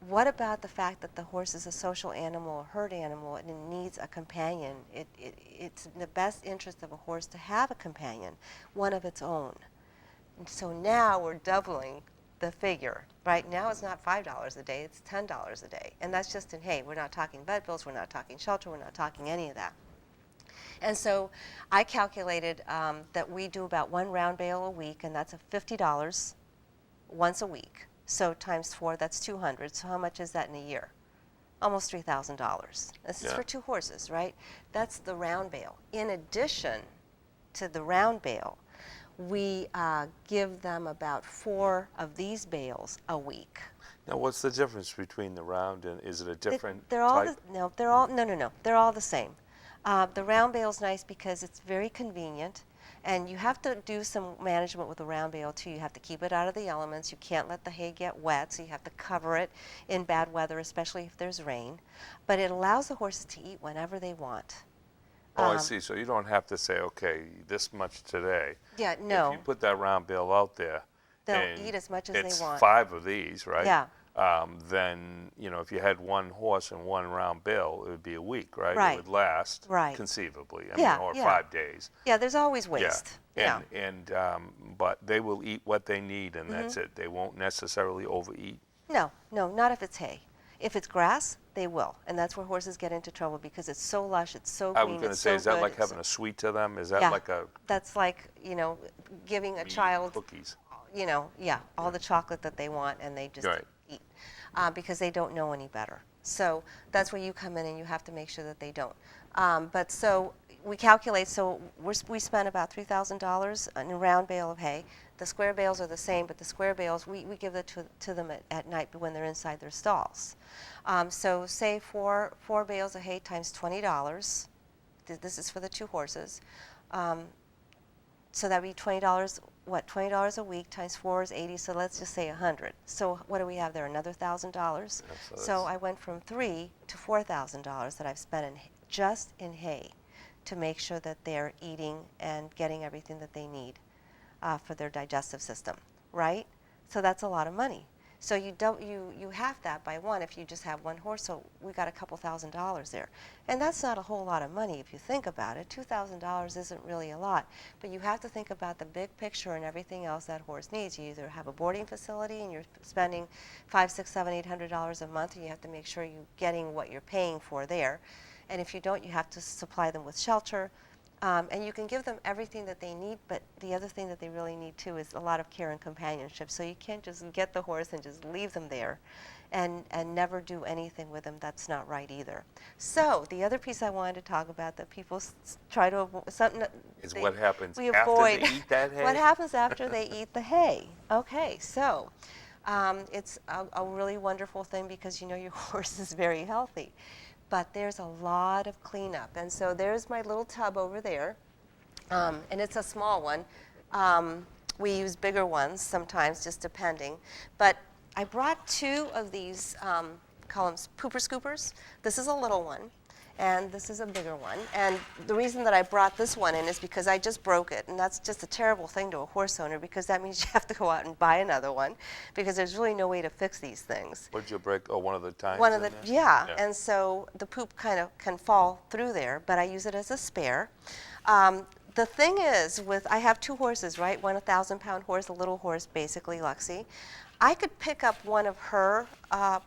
What about the fact that the horse is a social animal, a herd animal, and it needs a companion? It's in the best interest of a horse to have a companion, one of its own. And so now we're doubling the figure. Right now it's not $5 a day, it's $10 a day. And that's just in hay. We're not talking vet bills, we're not talking shelter, we're not talking any of that. And so I calculated that we do about 1 round bale a week, and that's $50 once a week. So times 4, that's 200. So how much is that in a year? Almost $3,000. This is for 2 horses, right? That's the round bale. In addition to the round bale, we give them about 4 of these bales a week. Now, what's the difference between the round and is it a different They're all type? no. They're all the same. The round bale is nice because it's very convenient. And you have to do some management with the round bale too. You have to keep it out of the elements. You can't let the hay get wet, so you have to cover it in bad weather, especially if there's rain. But it allows the horses to eat whenever they want. Oh, I see. So you don't have to say, okay, this much today. Yeah, no. If you put that round bale out there, They'll and eat as much as it's they want. 5 of these, right? Yeah. Then, if you had 1 horse and 1 round bale, it would be a week, right? Right. It would last, Right. conceivably, Yeah, or yeah. 5 days. Yeah, there's always waste. Yeah. But they will eat what they need, and that's Mm-hmm. it. They won't necessarily overeat. No, not if it's hay. If it's grass, they will. And that's where horses get into trouble because it's so lush, it's so green, I was going to it's say, so is that good, like it's having a sweet to them? Is that Yeah. like a That's like, giving a meat child cookies? all the chocolate that they want, and they just Right. eat because they don't know any better. So that's where you come in, and you have to make sure that they don't. But so we calculate, so we spend about $3,000 in a round bale of hay. The square bales are the same, but the square bales, we give it to them at night when they're inside their stalls. So say four bales of hay times $20. This is for the 2 horses. So that would be $20, $20 a week times 4 is 80, so let's just say 100. So what do we have there, another $1,000? So I went from $3,000 to $4,000 that I've spent just in hay to make sure that they're eating and getting everything that they need for their digestive system, right? So that's a lot of money. So you half that by 1 if you just have 1 horse, so we got a couple $1,000s there. And that's not a whole lot of money if you think about it. $2,000 isn't really a lot, but you have to think about the big picture and everything else that horse needs. You either have a boarding facility and you're spending $500, $600, $700, $800 a month, and you have to make sure you're getting what you're paying for there. And if you don't, you have to supply them with shelter. And you can give them everything that they need, but the other thing that they really need too is a lot of care and companionship. So you can't just get the horse and just leave them there and never do anything with them. That's not right either. So the other piece I wanted to talk about that people try to avoid, What happens we after avoid, they eat that hay? What happens after they eat the hay? Okay, so it's a really wonderful thing because your horse is very healthy. but there's a lot of cleanup. And so there's my little tub over there, and it's a small one. We use bigger ones sometimes, just depending. But I brought 2 of these, call them pooper scoopers. This is a little one, and this is a bigger one. And the reason that I brought this one in is because I just broke it, and that's just a terrible thing to a horse owner, because that means you have to go out and buy another one, because there's really no way to fix these things. What did you break? Oh, one of the tines One of in the, there? yeah, and so the poop kind of can fall through there, but I use it as a spare. The thing is, I have 2 horses, right? One 1,000-pound horse, a little horse, basically, Luxie. I could pick up one of her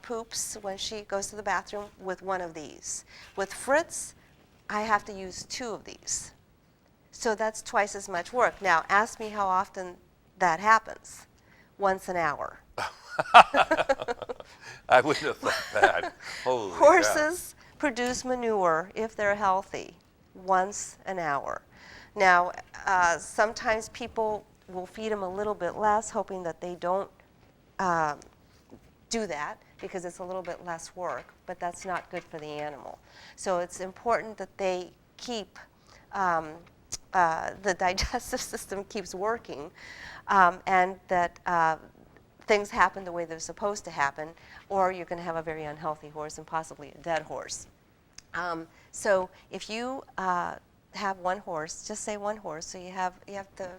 poops when she goes to the bathroom with one of these. With Fritz, I have to use 2 of these. So that's twice as much work. Now, ask me how often that happens. Once an hour. I wouldn't have thought that. Holy cow. Horses produce manure, if they're healthy, once an hour. Now, sometimes people will feed them a little bit less, hoping that they don't do that, because it's a little bit less work, but that's not good for the animal. So it's important that they keep, the digestive system keeps working, and that things happen the way they're supposed to happen, or you're going to have a very unhealthy horse and possibly a dead horse. So if you have one horse, just say one horse, so you have to,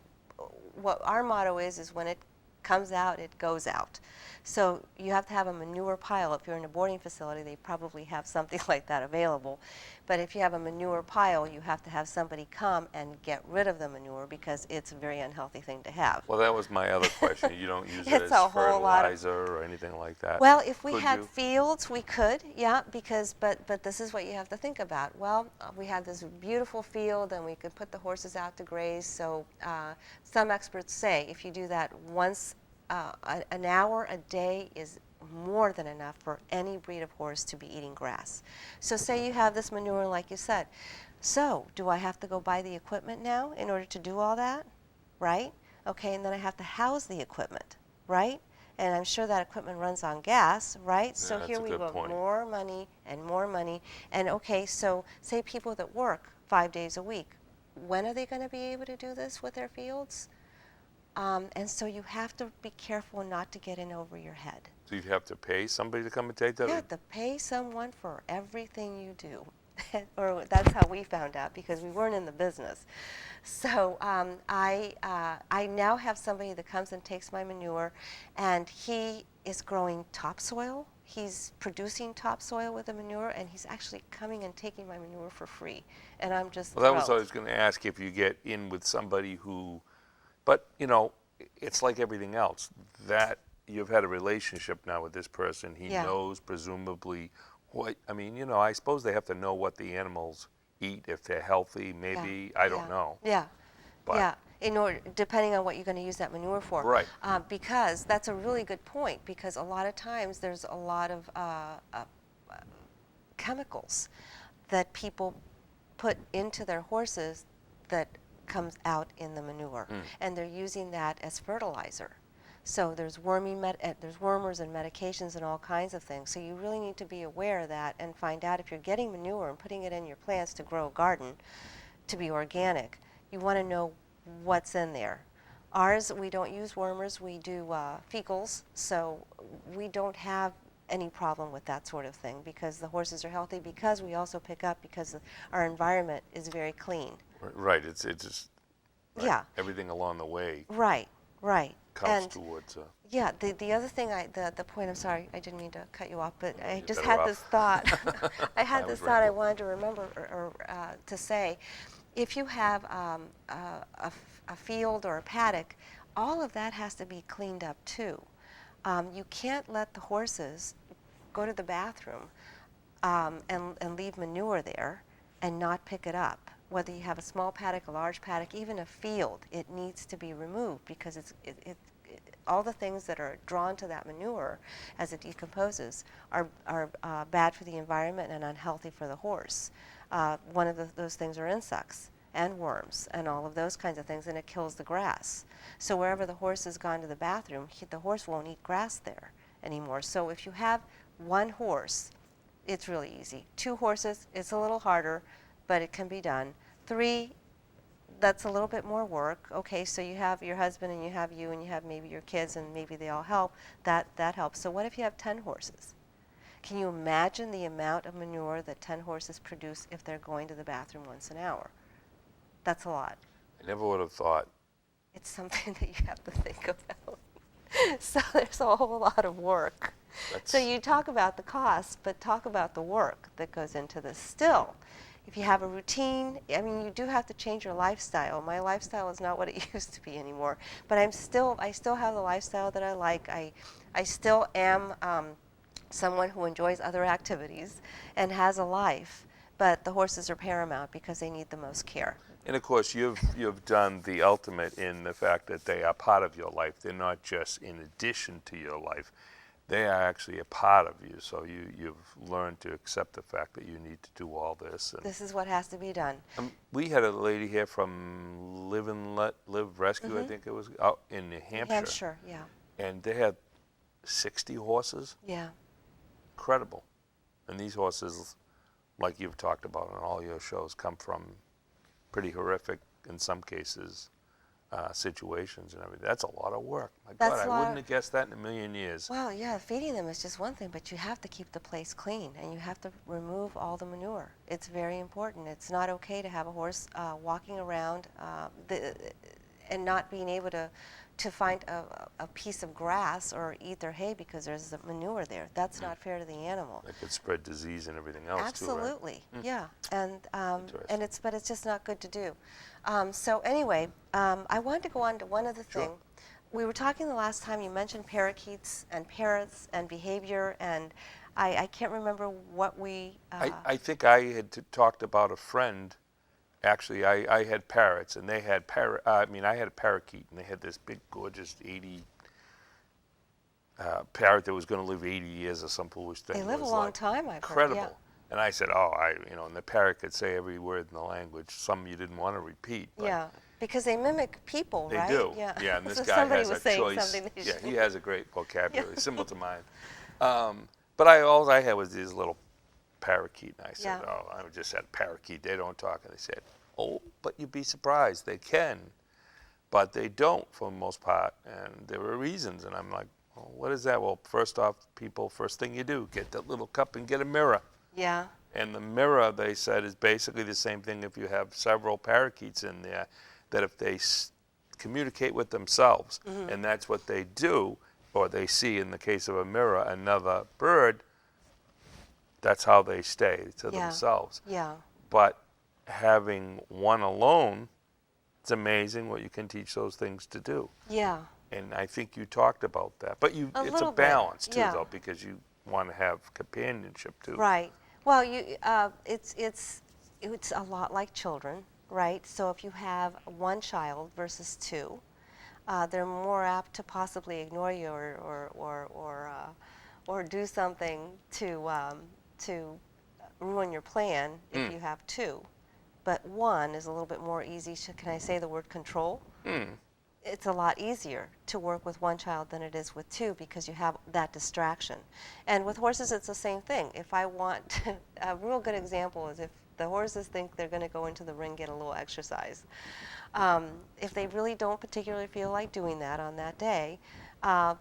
what our motto is when it comes out, it goes out. So you have to have a manure pile. If you're in a boarding facility, they probably have something like that available. But if you have a manure pile, you have to have somebody come and get rid of the manure, because it's a very unhealthy thing to have. Well, that was my other question. You don't use it It's as a whole lot of- fertilizer or anything like that? Well, if we Could had you? fields, we could, yeah, because, but this is what you have to think about. Well, we have this beautiful field, and we could put the horses out to graze. So some experts say if you do that once, an hour a day is more than enough for any breed of horse to be eating grass. So say you have this manure, like you said. So do I have to go buy the equipment now in order to do all that? Right? Okay, and then I have to house the equipment, right? And I'm sure that equipment runs on gas, right? So that's here a we good go, point. more money and more money. And okay, so say people that work 5 days a week, when are they going to be able to do this with their fields? And so you have to be careful not to get in over your head. So you'd have to pay somebody to come and take that? You or- have to pay someone for everything you do. Or that's how we found out, because we weren't in the business. So I now have somebody that comes and takes my manure, and he is growing topsoil. He's producing topsoil with the manure, and he's actually coming and taking my manure for free. And I'm just Well, that was what I thrilled. was going to ask, if you get in with somebody who, but, you know, it's like everything else. That you've had a relationship now with this person. He Yeah. knows presumably what, I mean, you know, I suppose they have to know what the animals eat, if they're healthy, maybe, I don't know. Yeah, But- yeah. In order, depending on what you're going to use that manure for. Right. Because that's a really good point. Because a lot of times there's a lot of chemicals that people put into their horses that comes out in the manure, and they're using that as fertilizer. So there's there's wormers and medications and all kinds of things. So you really need to be aware of that and find out if you're getting manure and putting it in your plants to grow a garden, to be organic. You want to know what's in there. Ours, we don't use wormers. We do fecals, so we don't have any problem with that sort of thing, because the horses are healthy, because we also pick up, because our environment is very clean. Right, it's just, right, Yeah. everything along the way Right, right. comes And towards yeah, the other thing, the point, I'm sorry, I didn't mean to cut you off, but I you're just better had off. this thought. I had I this was thought I rambling. wanted to remember or to say. If you have a field or a paddock, all of that has to be cleaned up too. You can't let the horses go to the bathroom and leave manure there and not pick it up. Whether you have a small paddock, a large paddock, even a field, it needs to be removed, because all the things that are drawn to that manure as it decomposes are bad for the environment and unhealthy for the horse. One of those things are insects and worms and all of those kinds of things, and it kills the grass. So wherever the horse has gone to the bathroom, the horse won't eat grass there anymore. So if you have one horse it's really easy. 2 horses, it's a little harder, but it can be done. 3, that's a little bit more work. Okay, so you have your husband and you have you and you have maybe your kids and maybe they all help. That helps. So what if you have 10 horses? Can you imagine the amount of manure that 10 horses produce if they're going to the bathroom once an hour? That's a lot. I never would have thought. It's something that you have to think about. So there's a whole lot of work. So you talk about the cost, but talk about the work that goes into this. Still, if you have a routine, I mean, you do have to change your lifestyle. My lifestyle is not what it used to be anymore, but I still have the lifestyle that I like. I still am someone who enjoys other activities and has a life, but the horses are paramount because they need the most care. And of course, you've done the ultimate in the fact that they are part of your life. They're not just in addition to your life. They are actually a part of you. So you've learned to accept the fact that you need to do all this. And this is what has to be done. we had a lady here from Live and Live Rescue, I think it was, out in New Hampshire. New Hampshire, yeah. And they had 60 horses. Yeah. Incredible. And these horses, like you've talked about on all your shows, come from pretty horrific, in some cases, situations and everything. That's a lot of work. My God, I wouldn't have guessed that in a million years. Well, yeah, feeding them is just one thing, but you have to keep the place clean and you have to remove all the manure. It's very important. It's not okay to have a horse walking around and not being able to find a piece of grass or eat their hay because there's manure there. That's not fair to the animal. It could spread disease and everything else Absolutely, too, right? yeah, and it's just not good to do. So anyway, I wanted to go on to one other thing. Sure. We were talking the last time. You mentioned parakeets and parrots and behavior, and I can't remember what we. I think I had talked about a friend. Actually, I had parrots, and they had I had a parakeet, and they had this big, gorgeous 80 parrot that was going to live 80 years or some foolish thing. They live a long time, I've incredible. heard. Yeah. And I said, and the parrot could say every word in the language. Some you didn't want to repeat. But yeah, because they mimic people, they right? do. Yeah. And this So guy somebody has was a saying choice. something that Yeah, he has a great vocabulary, Yeah. similar to mine. But all I had was this little parakeet, and I said, Yeah. I just said parakeet. They don't talk, and they said, oh, but you'd be surprised. They can, but they don't for the most part, and there are reasons. And I'm like, well, what is that? Well, first off, first thing you do, get that little cup and get a mirror. Yeah. And the mirror, they said, is basically the same thing if you have several parakeets in there, that if they communicate with themselves, and that's what they do, or they see in the case of a mirror another bird, that's how they stay to themselves. Yeah. But having one alone, it's amazing what you can teach those things to do. Yeah. And I think you talked about that. But it's little a bit, balance, too, yeah. though, because you want to have companionship, too. Right. Well, it's a lot like children, right? So if you have one child versus 2, they're more apt to possibly ignore you or do something to ruin your plan if you have 2. But 1 is a little bit more easy. Can I say the word control? It's a lot easier to work with one child than it is with 2 because you have that distraction. And with horses, it's the same thing. If I want, a real good example is if the horses think they're going to go into the ring, get a little exercise. If they really don't particularly feel like doing that on that day,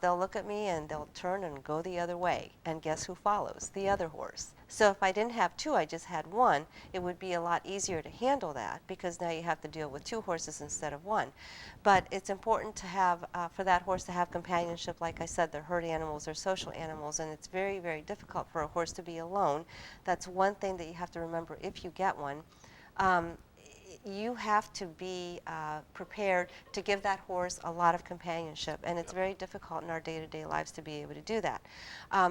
they'll look at me and they'll turn and go the other way. And guess who follows? The other horse. So if I didn't have 2, I just had 1, it would be a lot easier to handle that because now you have to deal with 2 horses instead of 1. But it's important to have, for that horse to have companionship. Like I said, they're herd animals, they're social animals, and it's very, very difficult for a horse to be alone. That's one thing that you have to remember if you get one. You have to be prepared to give that horse a lot of companionship, and it's very difficult in our day-to-day lives to be able to do that.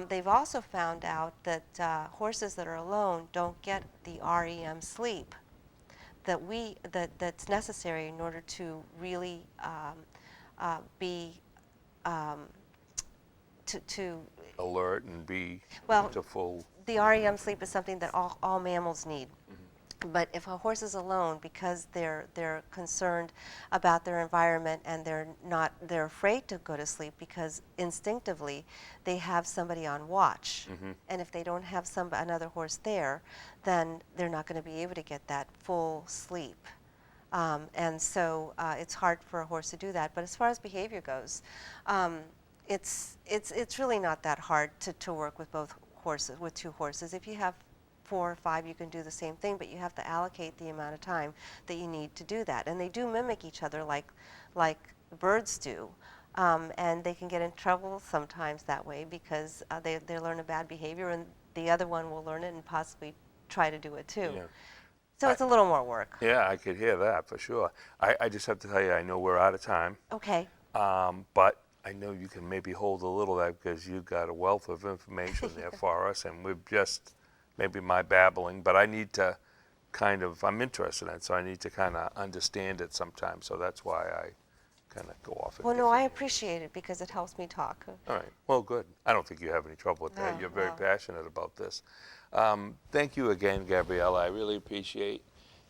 They've also found out that horses that are alone don't get the REM sleep that's necessary in order to really be to alert and be well, to full. The REM sleep is something that all mammals need. But if a horse is alone because they're concerned about their environment and they're afraid to go to sleep because instinctively they have somebody on watch. And if they don't have another horse there, then they're not going to be able to get that full sleep. And so it's hard for a horse to do that. But as far as behavior goes, it's really not that hard to work with two horses. If you have 4 or 5, you can do the same thing, but you have to allocate the amount of time that you need to do that. And they do mimic each other like birds do. And they can get in trouble sometimes that way because they learn a bad behavior and the other one will learn it and possibly try to do it too. Yeah. So it's a little more work. Yeah, I could hear that for sure. I just have to tell you, I know we're out of time. Okay. But I know you can maybe hold a little of that because you've got a wealth of information there for us, and we've just, maybe my babbling, but I need to I'm interested in it, so I need to kind of understand it sometimes, so that's why I kind of go off. Well, no, I appreciate it because it helps me talk. All right, well, good. I don't think you have any trouble with that. No, You're very no. passionate about this. Thank you again, Gabriella. I really appreciate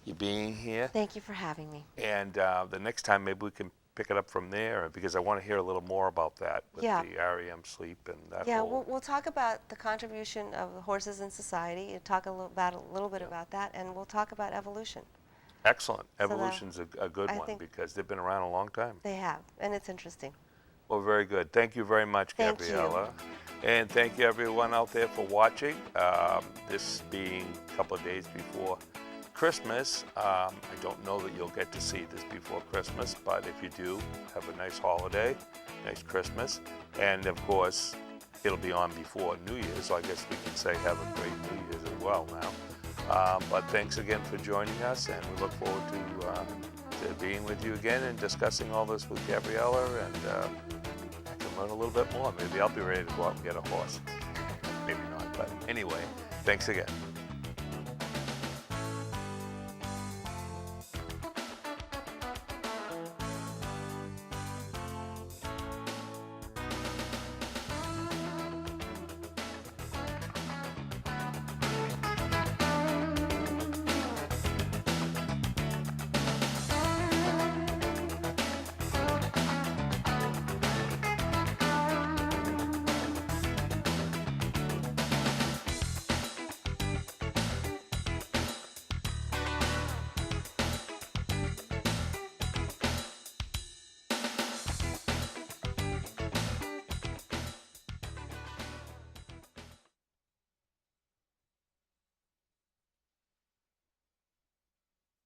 you being here. Thank you for having me. And the next time, maybe we can pick it up from there because I want to hear a little more about that with Yeah. the REM sleep and that Yeah, whole... we'll talk about the contribution of the horses in society, and talk a little bit about that, and we'll talk about evolution. Excellent. So that- Evolution's a good I one think- because they've been around a long time. They have, and it's interesting. Well, very good. Thank you very much, Thank you. Gabriella. And thank you, everyone out there, for watching. This being a couple of days before Christmas. I don't know that you'll get to see this before Christmas, but if you do, have a nice holiday, nice Christmas. And, of course, it'll be on before New Year's, so I guess we can say have a great New Year's as well now. But thanks again for joining us, and we look forward to being with you again and discussing all this with Gabriella, and I can learn a little bit more. Maybe I'll be ready to go out and get a horse. Maybe not, but anyway, thanks again.